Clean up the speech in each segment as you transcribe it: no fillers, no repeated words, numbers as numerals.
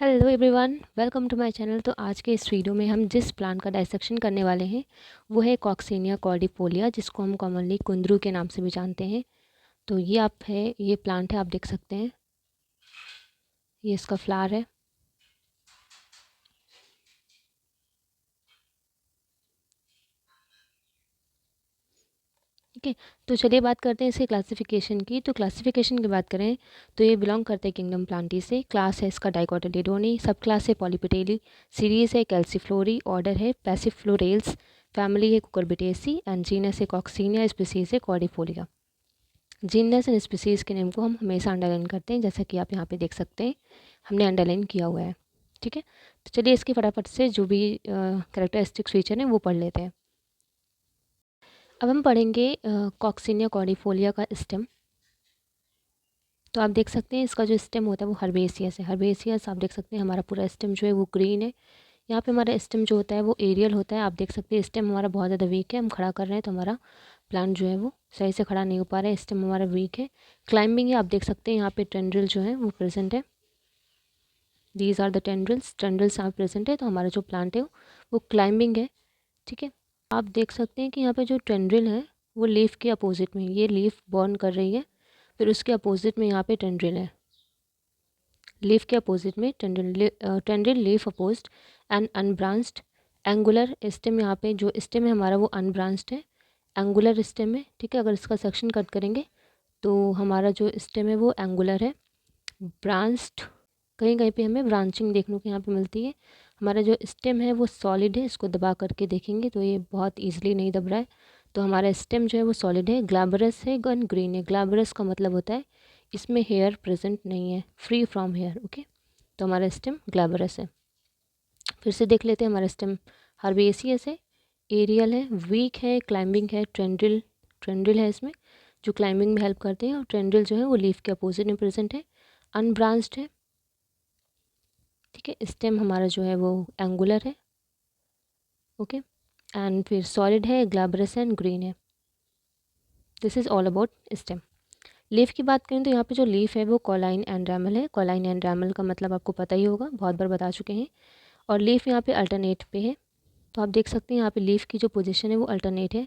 Hello everyone, welcome to my channel. तो आज के इस वीडियो में हम जिस प्लांट का डाइसेक्शन करने वाले हैं वो है कॉक्सीनिया कॉर्डिफोलिया, जिसको हम कॉमनली कुंदरू के नाम से भी जानते हैं। तो ये प्लांट है, आप देख सकते हैं, ये इसका फ्लावर है। ठीक है, तो चलिए बात करते हैं इसके क्लासिफिकेशन की। तो क्लासिफिकेशन की बात करें तो ये बिलोंग करते हैं किंगडम प्लांटी से। क्लास है इसका डाइकोटिलीडोनी, सब क्लास है पॉलीपेटेली, सीरीज़ है कैल्सीफ्लोरी, ऑर्डर है पैसिफ्लोरेल्स, फैमिली है कुकुरबिटेसी एंड जीनस है कॉक्सीनिया, स्पीसीज है कॉर्डिफोलिया। जीनस एंड स्पीसीज़ के नेम को हम हमेशा अंडरलाइन करते हैं, जैसा कि आप यहाँ पे देख सकते हैं, हमने अंडरलाइन किया हुआ है। ठीक है, तो चलिए इसकी फटाफट से जो भी कैरेक्टरिस्टिक्स फीचर हैं वो पढ़ लेते हैं। अब हम पढ़ेंगे कॉक्सीनिया कॉर्डिफोलिया का स्टेम। तो आप देख सकते हैं इसका जो स्टेम होता है वो हर्बेसियस है। हर्बेसियस आप देख सकते हैं, हमारा पूरा स्टेम जो है वो ग्रीन है। यहाँ पे हमारा स्टेम जो होता है वो एरियल होता है। आप देख सकते हैं स्टेम हमारा बहुत ज़्यादा वीक है, हम खड़ा कर रहे हैं तो हमारा प्लांट जो है वो सही से खड़ा नहीं हो पा रहा है, स्टेम हमारा वीक है। क्लाइंबिंग है, आप देख सकते हैं यहाँ पे टेंड्रिल जो है वो प्रेजेंट है। These are the tendrils, tendrils यहाँ प्रेजेंट है, तो हमारा जो प्लांट है वो क्लाइंबिंग है। ठीक है, आप देख सकते हैं कि यहाँ पे जो टेंड्रिल है वो लीफ के अपोजिट में, ये लीफ बर्न कर रही है, फिर उसके अपोजिट में यहाँ पे टेंड्रिल है। लीफ के अपोजिट में tendril leaf opposed and unbranched angular stem. यहाँ पे जो स्टेम है हमारा वो अनब्रांच्ड है, एंगुलर स्टेम है। ठीक है, अगर इसका सेक्शन कट करेंगे तो हमारा जो स्टेम है वो एंगुलर है, ब्रांच्ड, कहीं कहीं पे हमें ब्रांचिंग देखने को यहाँ पे मिलती है। हमारा जो स्टेम है वो सॉलिड है, इसको दबा करके देखेंगे तो ये बहुत ईजिली नहीं दब रहा है। तो हमारा स्टेम जो है वो सॉलिड है, ग्लैबरस है, गन ग्रीन है। ग्लैबरस का मतलब होता है इसमें हेयर प्रेजेंट नहीं है, फ्री फ्रॉम हेयर। ओके, तो हमारा स्टेम ग्लैबरस है। फिर से देख लेते हैं, हमारा स्टेम हर्बेसियस है, एरियल है, वीक है, क्लाइंबिंग है, ट्रेंड्रिल ट्रेंड्रिल है इसमें जो क्लाइंबिंग में हेल्प करते हैं, और ट्रेंड्रिल जो है वो लीफ के अपोजिट में प्रेजेंट है, अनब्रांच्ड है। ठीक है, स्टेम हमारा जो है वो एंगुलर है। ओके, एंड फिर सॉलिड है, ग्लैब्रस एंड ग्रीन है। This is all about stem. Leaf की बात करें तो यहाँ पे जो लीफ है वो कॉलाइन एंड्रामल है। कॉलाइन एंड्रामल का मतलब आपको पता ही होगा, बहुत बार बता चुके हैं। और लीफ यहाँ पे अल्टरनेट पे है, तो आप देख सकते हैं यहाँ पे लीफ की जो पोजीशन है वो अल्टरनेट है।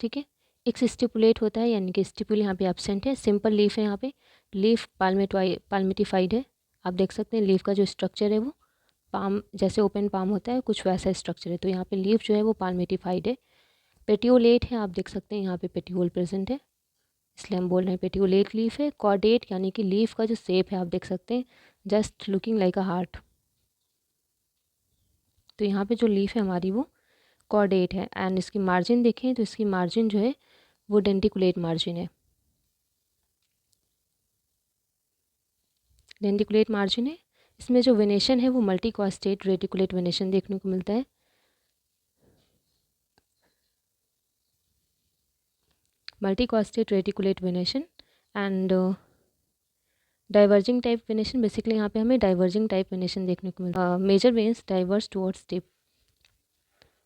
ठीक है, एक स्टिपुलेट होता है, यानी कि स्टिपुल यहाँ पे एब्सेंट है। सिंपल लीफ है यहाँ पे, लीफ पाल्मेटिफाइड है। आप देख सकते हैं लीफ का जो स्ट्रक्चर है वो पाम जैसे ओपन पाम होता है, कुछ वैसा स्ट्रक्चर है। तो यहाँ पे लीफ जो है वो पाल्मेटिफाइड है। पेटियोलेट है, आप देख सकते हैं यहाँ पे पेटियोल प्रेजेंट है, इसलिए हम बोल रहे हैं पेटियोलेट लीफ है। कॉर्डेट यानी कि लीफ का जो शेप है आप देख सकते हैं, just looking like a heart. तो यहाँ पे जो लीफ है हमारी वो कॉर्डेट है। एंड इसकी मार्जिन देखें तो इसकी मार्जिन जो है वो डेंटिकुलेट मार्जिन है, डेंटिकुलेट मार्जिन है। इसमें जो वेनेशन है वो मल्टी कॉस्टेट रेटिकुलेट वेनेशन देखने को मिलता है। Multicostate reticulate venation and diverging type venation. Basically यहाँ पे हमें डाइवर्जिंग टाइप वेनेशन देखने को मिलता है। Major veins diverse towards tip.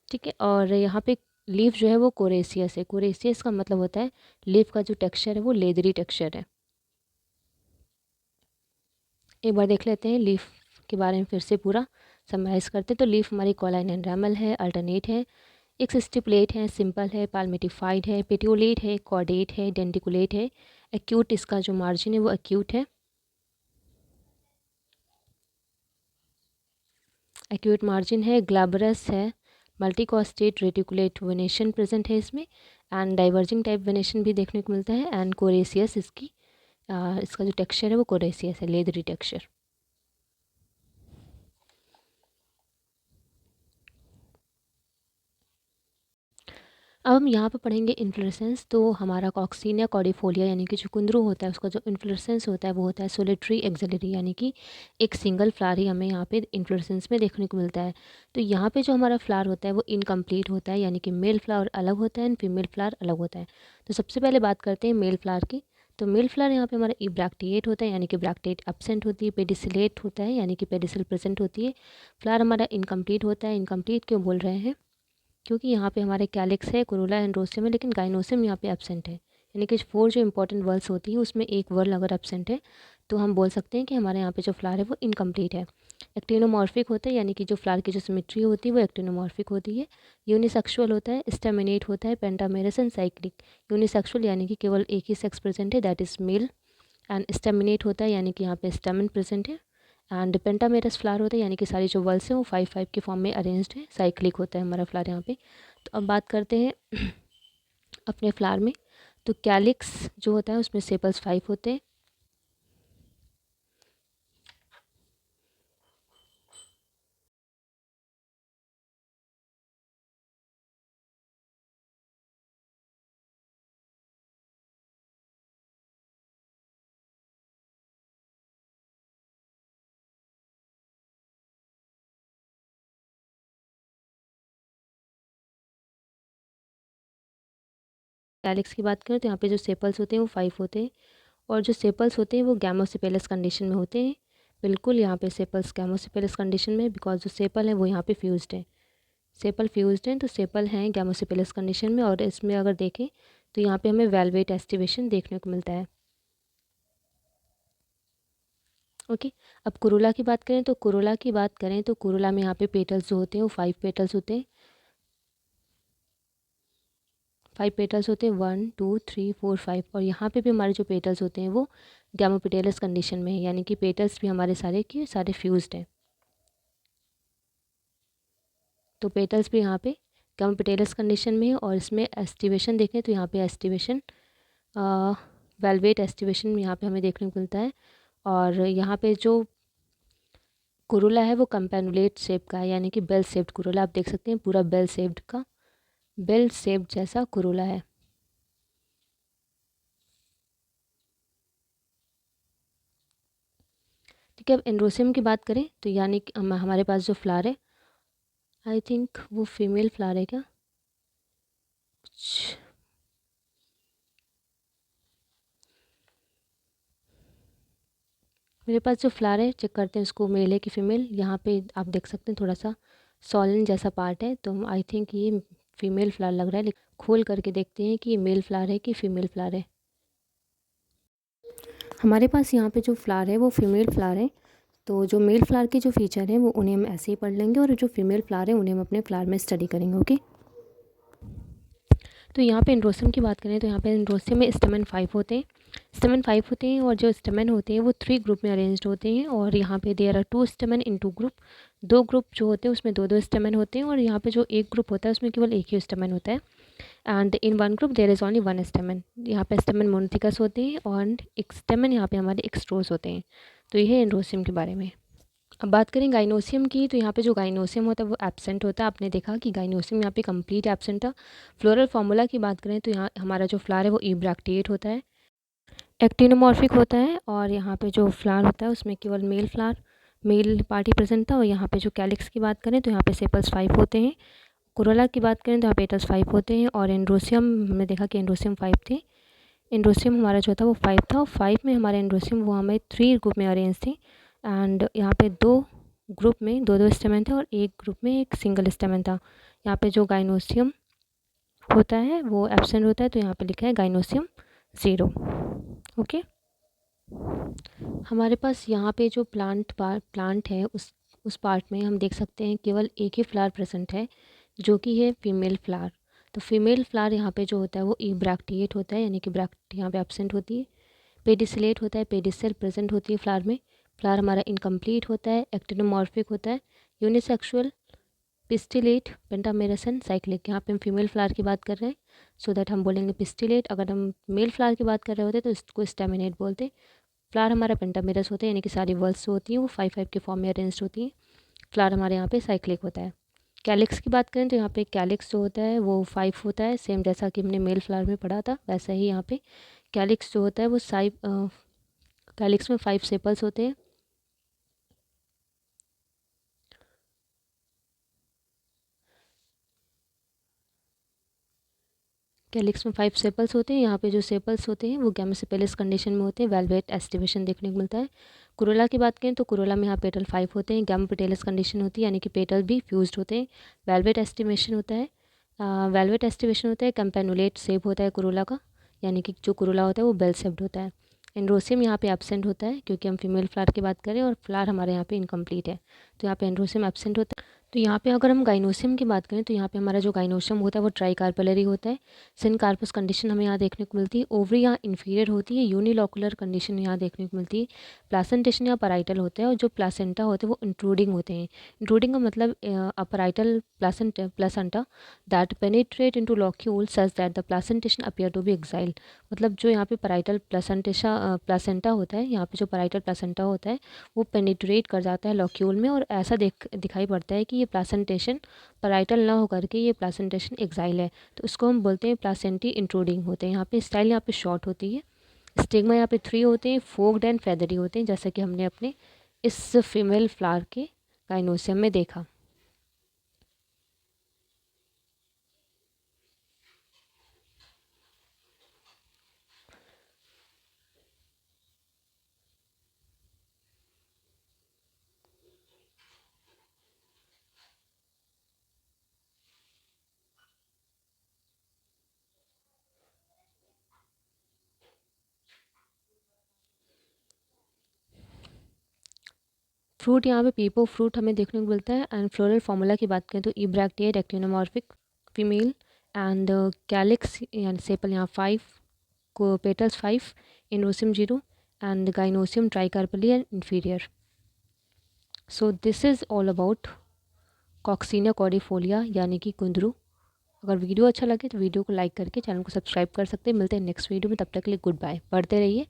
ठीक है, और यहाँ पे लीफ जो है वो कोरेसियस है। कोरेसियस का मतलब होता है लीफ का जो टेक्सचर है वो लेदरी टेक्सचर है। एक बार देख लेते हैं लीफ के बारे में, फिर से पूरा समराइज करते हैं। तो लीफ हमारी कॉलाइन एंड्रामल है, अल्टरनेट है, एक स्टिपुलेट है, सिंपल है, पाल्मेटिफाइड है, पेटियोलेट है, कॉर्डेट है, डेंटिकुलेट है, एक्यूट, इसका जो मार्जिन है वो एक्यूट है, एक्यूट मार्जिन है, ग्लैब्रस है, मल्टीकॉस्टेट रेटिकुलेट वेनेशन प्रेजेंट है इसमें, एंड डाइवर्जिंग टाइप वेनेशन भी देखने को मिलता है, एंड कोरेसियस इसका जो टेक्सचर है वो कोरेसियस है, लेदरी टेक्सचर। अब हम यहाँ पर पढ़ेंगे इन्फ्लोरेसेंस। तो हमारा कॉक्सीनिया कॉर्डिफोलिया यानी कि जो कुंदरू होता है उसका जो इन्फ्लोरेसेंस होता है वो होता है सोलिटरी एक्सिलरी, यानी कि एक सिंगल फ्लावर ही हमें यहाँ पे इन्फ्लोरेसेंस में देखने को मिलता है। तो यहाँ पे जो हमारा फ्लावर होता है वो इनकम्प्लीट होता है, यानी कि मेल फ्लावर अलग होता है एंड फीमेल फ्लावर अलग होता है। तो सबसे पहले बात करते हैं मेल फ्लावर की। तो मेल फ्लावर यहाँ पे हमारा इब्रैक्टिएट होता है, यानी कि ब्रैक्टेट एब्सेंट होती है, पेडिसिलेट होता है, यानी कि पेडिसिल प्रेजेंट होती है। फ्लावर हमारा इनकम्प्लीट होता है। इनकम्प्लीट क्यों बोल रहे हैं, क्योंकि यहाँ पे हमारे कैलिक्स है, कोरोला एंड्रोसियम है, लेकिन गाइनोसियम यहाँ पे एब्सेंट है। यानी कि 4 जो इंपॉर्टेंट वर्ल्स होती हैं उसमें एक वर्ल अगर एब्सेंट है तो हम बोल सकते हैं कि हमारे यहाँ पे जो फ्लावर है वो इनकम्प्लीट है। एक्टिनोमॉर्फिक होता है, यानी कि जो फ्लावर की जो सिमेट्री होती है वो एक्टिनोमॉर्फिक होती है। यूनिसेक्सुअल होता है, स्टेमिनेट होता है, पेंटामेरस एंड साइक्लिक। यूनिसेक्सुअल यानी कि केवल एक ही सेक्स प्रेजेंट है, that is male. And staminate होता है यानी कि यहाँ पे स्टेमिन प्रेजेंट है। एंड पेंटामेरस फ्लावर होता है यानी कि सारी जो वर्ल्स हैं वो 5 5 के फॉर्म में अरेंज्ड है। साइक्लिक होता है हमारा फ्लावर यहाँ पे। तो अब बात करते हैं अपने फ्लावर में। तो कैलिक्स जो होता है उसमें सेपल्स 5 होते हैं। कैलिक्स की बात करें तो यहाँ पे जो सेपल्स होते हैं वो 5 होते हैं, और जो सेपल्स होते हैं वो गैमोसिपेलस कंडीशन में होते हैं। बिल्कुल यहाँ पे सेपल्स गैमोसिपेलस कंडीशन में, बिकॉज जो सेपल है वो यहाँ पे फ्यूज्ड है। सेपल फ्यूज्ड हैं तो सेपल हैं गैमोसिपेलस कंडीशन में। और इसमें अगर देखें तो यहाँ पे हमें वेलवेट एस्टिवेशन देखने को मिलता है। ओके, अब कुरुला की बात करें तो कुरुला में यहाँ पे पेटल्स जो होते हैं वो 5 पेटल्स होते हैं। 5 पेटल्स होते हैं, 1 2 3 4 5। और यहाँ पे भी हमारे जो पेटल्स होते हैं वो गैमोपेटेलस कंडीशन में है, यानी कि पेटल्स भी हमारे सारे के सारे फ्यूज्ड हैं। तो पेटल्स भी यहाँ पे गैमोपेटेलस कंडीशन में है। और इसमें एस्टिवेशन देखें तो यहाँ पे एस्टिवेशन वेलवेट एस्टिवेशन यहाँ पे हमें देखने को मिलता है। और यहाँ पे जो कुरुला है वो कंपेनुलेट शेप का है, यानी कि बेल शेप्ड कुरुला। आप देख सकते हैं पूरा बेल शेप्ड का, बेल शेप्ड जैसा कुरुला है। ठीक है, अब एंड्रोसियम की बात करें तो यानी कि हमारे पास जो फ्लावर है, आई थिंक वो फीमेल फ्लावर है क्या, मेरे पास जो फ्लावर है चेक करते हैं इसको मेल है कि फीमेल। यहाँ पे आप देख सकते हैं थोड़ा सा सॉलन जैसा पार्ट है, तो आई थिंक ये फीमेल फ्लावर लग रहा है। लेकिन खोल करके देखते हैं कि ये मेल फ्लावर है कि फीमेल फ्लावर है। हमारे पास यहाँ पे जो फ्लावर है वो फीमेल फ्लावर है। तो जो मेल फ्लावर के जो फीचर हैं वो उन्हें हम ऐसे ही पढ़ लेंगे, और जो फीमेल फ्लावर है उन्हें हम अपने फ्लावर में स्टडी करेंगे। ओके, तो यहाँ पे एंड्रोसियम की बात करें तो यहाँ पे एंड्रोसियम में स्टेमन 5 होते हैं। स्टेमन 5 होते हैं, और जो स्टेमन होते हैं वो 3 ग्रुप में अरेंज्ड होते हैं। और यहाँ पे there are 2 stamen in 2 group. 2 group जो होते हैं उसमें 2 2 स्टेमन होते हैं, और यहाँ पे जो एक ग्रुप होता है उसमें केवल एक ही स्टेमन होता है। And in 1 group there is only 1 stamen. यहाँ पे स्टेमन मोनोथिकस होते हैं, और एक स्टेमन यहाँ पे हमारे एक्सट्रोस होते हैं। तो ये है एंड्रोसियम के बारे में। अब बात करें गाइनोसियम की, तो यहाँ पे जो गाइनोसियम होता है वो एब्सेंट होता है। आपने देखा कि गाइनोसियम यहाँ पे कंप्लीट एब्सेंट था। फ्लोरल फार्मूला की बात करें तो यहाँ हमारा जो फ्लावर है वो ईब्रैक्टिएट होता है, एक्टिनोमॉर्फिक होता है। और यहाँ पे जो फ्लावर होता है उसमें केवल male flower, male party present था। और यहाँ पे जो कैलिक्स की बात करें तो यहाँ पे सेपल्स 5 होते हैं। कोरोला की बात करें तो यहाँ पेटल्स 5 होते हैं। और एंड्रोसियम हमने देखा कि एंड्रोसियम 5 थे। एंड्रोसियम हमारा जो था वो 5 था, और 5 में हमारे एंड्रोसियम वो हमें 3 ग्रुप में अरेंज थे। एंड यहाँ पे 2 ग्रुप में 2 2 स्टेमन थे, और एक ग्रुप में एक सिंगल स्टेमन था। यहाँ पे जो गाइनोसियम होता है वो एब्सेंट होता है, तो यहाँ पे लिखा है गाइनोसियम 0। ओके, हमारे पास यहाँ पे जो प्लांट है उस पार्ट में हम देख सकते हैं केवल एक ही फ्लावर प्रेजेंट है, जो कि है फीमेल फ्लावर। तो फीमेल फ्लावर यहाँ पे जो होता है वो ईब्रैक्टिएट होता है, यानी कि ब्रैक्ट यहाँ पे एब्सेंट होती है। पेडिसिलेट होता है, पेडिसेल प्रेजेंट होती है फ्लावर में। फ्लावर हमारा इनकम्प्लीट होता है, एक्टिनोमॉर्फिक होता है, यूनिसेक्सुअल, पिस्टिलेट, पेंटामेरसन, साइक्लिक। यहाँ पे हम फीमेल फ्लावर की बात कर रहे हैं, सो दैट हम बोलेंगे पिस्टिलेट। अगर हम मेल फ्लावर की बात कर रहे होते तो इसको स्टेमिनेट बोलते। फ्लावर हमारा पेंटामेरस होता है, यानी कि सारी वर्ल्स होती हैं वो 5 5 के फॉर्म में अरेंज होती हैं। फ्लावर हमारे यहाँ पे साइक्लिक होता है। कैलिक्स की बात करें तो यहाँ पे कैलिक्स जो होता है वो 5 होता है, सेम जैसा कि हमने मेल फ्लावर में पढ़ा था वैसा ही यहाँ पे कैलिक्स जो होता है वो कैलिक्स में 5 सेपल्स होते हैं। कैलिक्स में 5 सेपल्स होते हैं। यहाँ पे जो सेपल्स होते हैं वो गैमेसिपेलस कंडीशन में होते हैं, वेलवेट एस्टिवेशन देखने को मिलता है। कुरोला की बात करें तो कुरोला में यहाँ पेटल 5 होते हैं, गैमोपेटेलस कंडीशन होती है, यानी कि पेटल भी फ्यूज्ड होते हैं। वेलवेट एस्टिवेशन होता है, वेलवेट एस्टिवेशन होता है, कैम्पेनुलेट शेप होता है कुरोला का, यानी कि जो कुरोला होता है वो बेल शेप्ड होता है। एंड्रोसियम यहाँ पे एब्सेंट होता है क्योंकि हम फीमेल फ्लावर की बात करें और फ्लावर हमारे यहाँ पे इनकम्प्लीट है, तो यहाँ पे एंड्रोसियम एब्सेंट होता है। तो यहाँ पे अगर हम गाइनोसियम की बात करें तो यहाँ पे हमारा जो गाइनोसियम होता है वो ट्राई कार्पेलरी होता है। सिनकार्पस कंडीशन हमें यहाँ देखने को मिलती है। ओवरी यहाँ इन्फीरियर होती है। यूनिलोकुलर कंडीशन यहाँ देखने को मिलती है। प्लासेंटेशन यहाँ पैराइटल होता है और जो प्लासेंटा होते हैं वो इंट्रूडिंग होते हैं। इंट्रूडिंग का मतलब parietal placenta that penetrate into locule such that the placentation appear to be axile. मतलब जो यहाँ पे पैराइटल प्लासेंटा होता है, यहाँ पे जो पैराइटल प्लासेंटा होता है वो पेनिट्रेट कर जाता है लॉक्यूल में और ऐसा दिखाई पड़ता है कि ये प्लासेंटेशन पैराइटल ना होकर के ये प्लासेंटेशन एक्साइल है, तो उसको हम बोलते हैं प्लासेंटी इंट्रूडिंग होते हैं। यहाँ पे स्टाइल यहाँ पे शॉर्ट होती है। स्टिग्मा यहाँ पे 3 होते हैं, फोक्ड एंड फेदरी होते हैं, जैसा कि हमने अपने इस फीमेल फ्लावर के गाइनोसियम में देखा। फ्रूट यहाँ पे पीपो फ्रूट हमें देखने को मिलता है। एंड फ्लोरल फार्मूला की बात करें तो ebracteate actinomorphic female and calyx यानी सेपल यहाँ 5 को petals 5 androecium 0 and gynoecium tricarpellary and inferior. So this is all about Coccinia cordifolia यानी कि कुंदरू। अगर वीडियो अच्छा लगे तो वीडियो को लाइक करके चैनल को सब्सक्राइब कर सकते हैं। मिलते हैं नेक्स्ट वीडियो में, तब तक के लिए गुड बाय। पढ़ते रहिए।